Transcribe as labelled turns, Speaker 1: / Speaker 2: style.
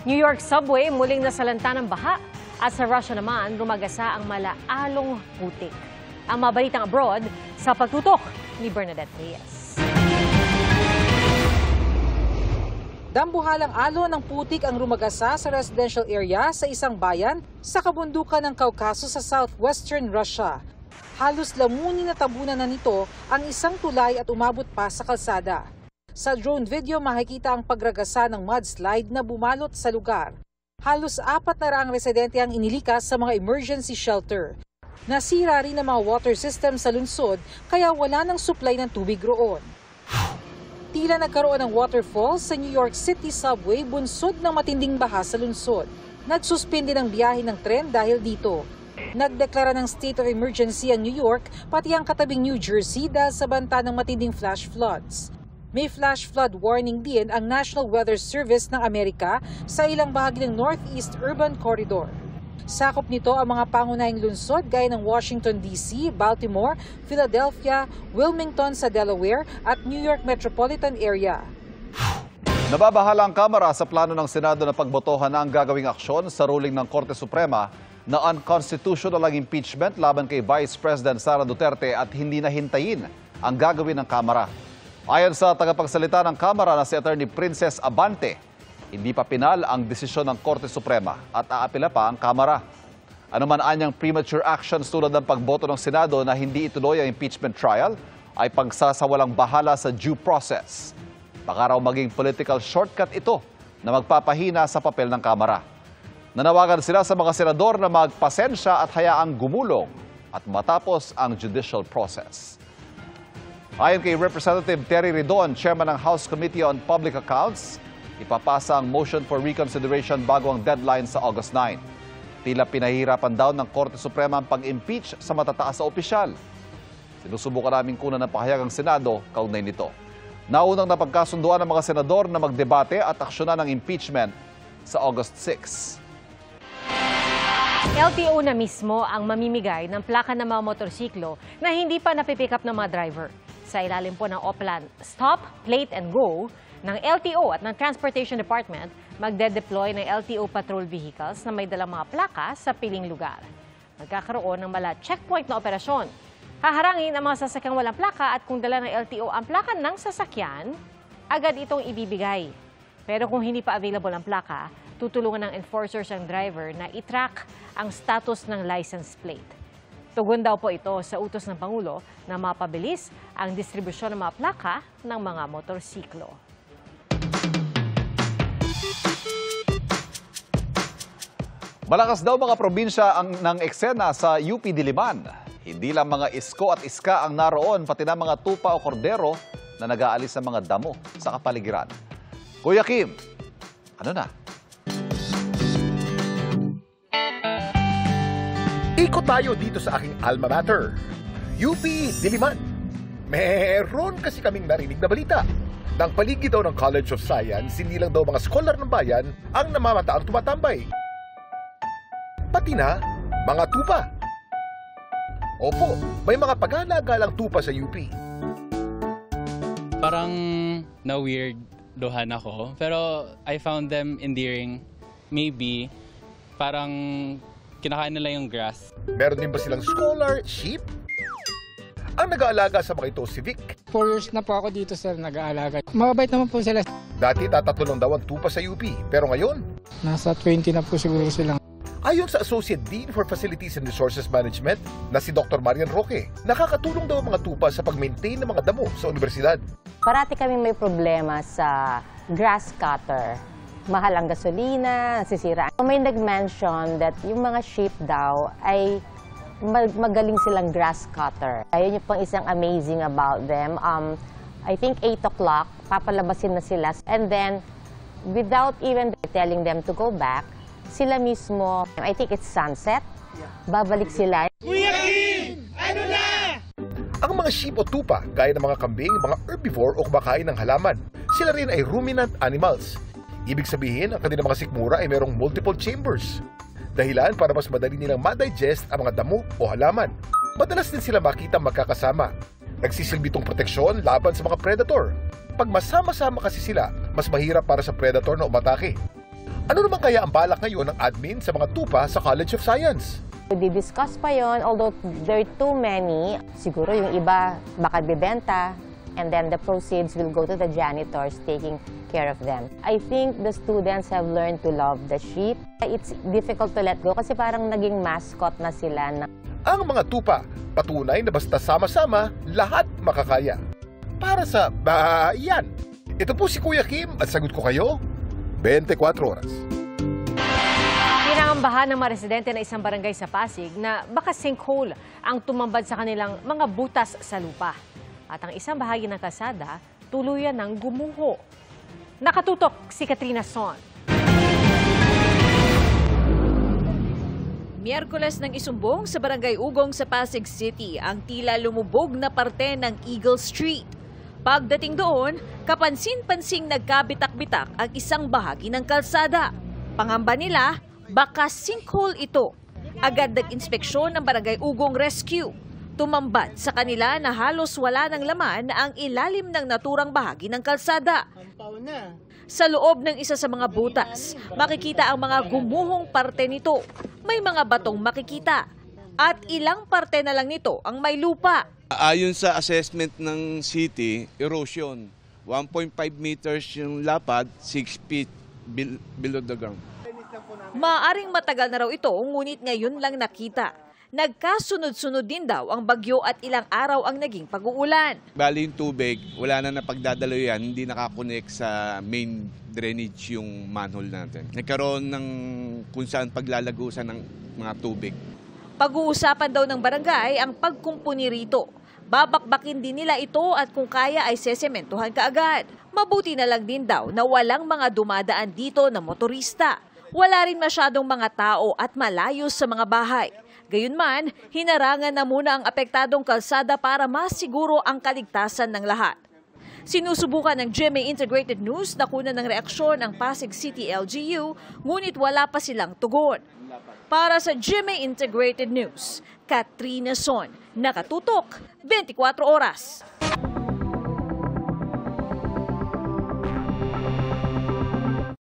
Speaker 1: New York subway muling nasalanta ng baha at sa Russia naman gumagasa ang malaalong putik. Ang mga balitang abroad sa pagtutok ni Bernadette Reyes.
Speaker 2: Dambuhalang alon ng putik ang rumagasa sa residential area sa isang bayan sa kabundukan ng Caucasus sa southwestern Russia. Halos lamunin na tabunan na nito ang isang tulay at umabot pa sa kalsada. Sa drone video makikita ang pagragasa ng mudslide na bumalot sa lugar. Halos 400 residente ang inilikas sa mga emergency shelter. Nasira rin ang mga water system sa lungsod kaya wala ng supply ng tubig roon. Tila nagkaroon ng waterfall sa New York City subway bunsod ng matinding baha sa lungsod. Nagsuspindi ng biyahe ng tren dahil dito. Nagdeklara ng state of emergency ang New York pati ang katabing New Jersey dahil sa banta ng matinding flash floods. May flash flood warning din ang National Weather Service ng Amerika sa ilang bahagi ng Northeast Urban Corridor. Sakop nito ang mga pangunahing lungsod gaya ng Washington, D.C., Baltimore, Philadelphia, Wilmington sa Delaware at New York Metropolitan Area.
Speaker 3: Nababahala ang Kamara sa plano ng Senado na pagbotohan ang gagawing aksyon sa ruling ng Korte Suprema na unconstitutional ang impeachment laban kay Vice President Sara Duterte at hindi na hintayin ang gagawin ng Kamara. Ayon sa tagapagsalita ng Kamara na si Attorney Princess Abante, hindi pa pinal ang desisyon ng Korte Suprema at aapila pa ang Kamara. Ano man anyang premature actions tulad ng pagboto ng Senado na hindi ituloy ang impeachment trial ay pagsasawalang bahala sa due process. Baka raw maging political shortcut ito na magpapahina sa papel ng Kamara. Nanawagan sila sa mga senador na magpasensya at hayaang gumulong at matapos ang judicial process. Ayon kay Representative Terry Ridon, chairman ng House Committee on Public Accounts, ipapasa ang motion for reconsideration bago ang deadline sa August 9. Tila pinahihirapan daw ng Korte Suprema ang pag-impeach sa matataas na opisyal. Sinusubukan namin kunan ng pahayag ang Senado kaugnay nito. Naunang napagkasunduan ng mga senador na magdebate at aksyonan ng impeachment sa August 6.
Speaker 1: LTO na mismo ang mamimigay ng plaka ng mga motorsiklo na hindi pa napipick up ng mga driver. Sa ilalim po ng Oplan Stop, Plate and Go ng LTO at ng Transportation Department, magde-deploy ng LTO patrol vehicles na may dalang mga plaka sa piling lugar. Magkakaroon ng mala checkpoint na operasyon. Haharangin ang mga sasakyang walang plaka at kung dala ng LTO ang plaka ng sasakyan, agad itong ibibigay. Pero kung hindi pa available ang plaka, tutulungan ng enforcers ang driver na i-track ang status ng license plate. Tugon daw po ito sa utos ng Pangulo na mapabilis ang distribusyon ng mga plaka ng mga motorsiklo.
Speaker 3: Malakas daw mga probinsya ng eksena sa UP Diliman. Hindi lang mga isko at iska ang naroon, pati na mga tupa o kordero na nag-aalis ng mga damo sa kapaligiran. Kuya Kim, ano na?
Speaker 4: Ikot tayo dito sa aking alma mater, UP Diliman. Meron kasi kaming narinig na balita. Nang paligid daw ng College of Science, hindi lang daw mga scholar ng bayan ang namamataang tumatambay. Pati na mga tupa. Opo, may mga pag-alagalang tupa sa UP.
Speaker 5: Parang na-weirdohan ako, pero I found them endearing. Maybe, parang kinakain nila yung grass.
Speaker 4: Meron din ba silang scholar, sheep? Ang nag-aalaga sa mga ito si Vic.
Speaker 6: 4 years na po ako dito, sir, nag-aalaga. Mababait naman po sila.
Speaker 4: Dati tatatlo lang daw ang tupa sa UP, pero ngayon,
Speaker 6: Nasa 20 na po siguro silang.
Speaker 4: ayon sa Associate Dean for Facilities and Resources Management na si Dr. Marian Roque, nakakatulong daw ang mga tupa sa pag-maintain ng mga damo sa universidad.
Speaker 7: Parati kami may problema sa grass cutter. Mahal ang gasolina, nasisira. May nag-mention that yung mga sheep daw ay magaling silang grass cutter. Ayun yung pang isang amazing about them. I think 8 o'clock, papalabasin na sila. And then, without even telling them to go back, sila mismo, I think it's sunset, babalik sila.
Speaker 4: Ang mga sheep o tupa, gaya ng mga kambing, mga herbivore o kumakain ng halaman, sila rin ay ruminant animals. Ibig sabihin, ang kanilang mga sikmura ay mayroong multiple chambers. Dahilan para mas madali nilang ma-digest ang mga damo o halaman. Madalas din sila makita magkakasama. Nagsisilbi itong proteksyon laban sa mga predator. Pag masama-sama kasi sila, mas mahirap para sa predator na umatake. Ano naman kaya ang balak ngayon ng admin sa mga tupa sa College of Science?
Speaker 7: Di-discuss pa yon, although there are too many. Siguro yung iba baka bibenta and then the proceeds will go to the janitors taking care of them. I think the students have learned to love the sheep. It's difficult to let go kasi parang naging mascot na sila.
Speaker 4: Ang mga tupa, patunay na basta sama-sama, lahat makakaya. Para sa bayan. Ito po si Kuya Kim at sagot ko kayo, 24 oras.
Speaker 1: Pinangambahan ng mga residente na isang barangay sa Pasig na baka sinkhole ang tumambad sa kanilang mga butas sa lupa. At ang isang bahagi ng kalsada, tuluyan ng gumuho. Nakatutok si Katrina Son.
Speaker 8: Miyerkules nang isumbong sa Barangay Ugong sa Pasig City ang tila lumubog na parte ng Eagle Street. Pagdating doon, kapansin-pansing nagkabitak-bitak ang isang bahagi ng kalsada. Pangamba nila, baka sinkhole ito. Agad nag-inspeksyon ng Barangay Ugong Rescue. Tumambad sa kanila na halos wala ng laman ang ilalim ng naturang bahagi ng kalsada. Sa loob ng isa sa mga butas, makikita ang mga gumuhong parte nito. May mga batong makikita at ilang parte na lang nito ang may lupa.
Speaker 9: Ayon sa assessment ng city, erosion. 1.5 meters yung lapad, 6 feet below the ground.
Speaker 8: Maaring matagal na raw ito, ngunit ngayon lang nakita. Nagkasunod-sunod din daw ang bagyo at ilang araw ang naging pag-uulan.
Speaker 9: Bali yung tubig, wala na napagdadalo yan, hindi nakakonect sa main drainage yung manhole natin. Nagkaroon ng kung saan paglalagusan ng mga tubig.
Speaker 8: Pag-uusapan daw ng barangay ang pagkumpuni rito. Babakbakin din nila ito at kung kaya ay sesementuhan kaagad. Mabuti na lang din daw na walang mga dumadaan dito na motorista. Wala rin masyadong mga tao at malayo sa mga bahay. Gayunman, hinarangan na muna ang apektadong kalsada para masiguro ang kaligtasan ng lahat. Sinusubukan ng GMA Integrated News na kunan ng reaksyon ang Pasig City LGU, ngunit wala pa silang tugon. Para sa GMA Integrated News, Katrina Son, nakatutok, 24 oras.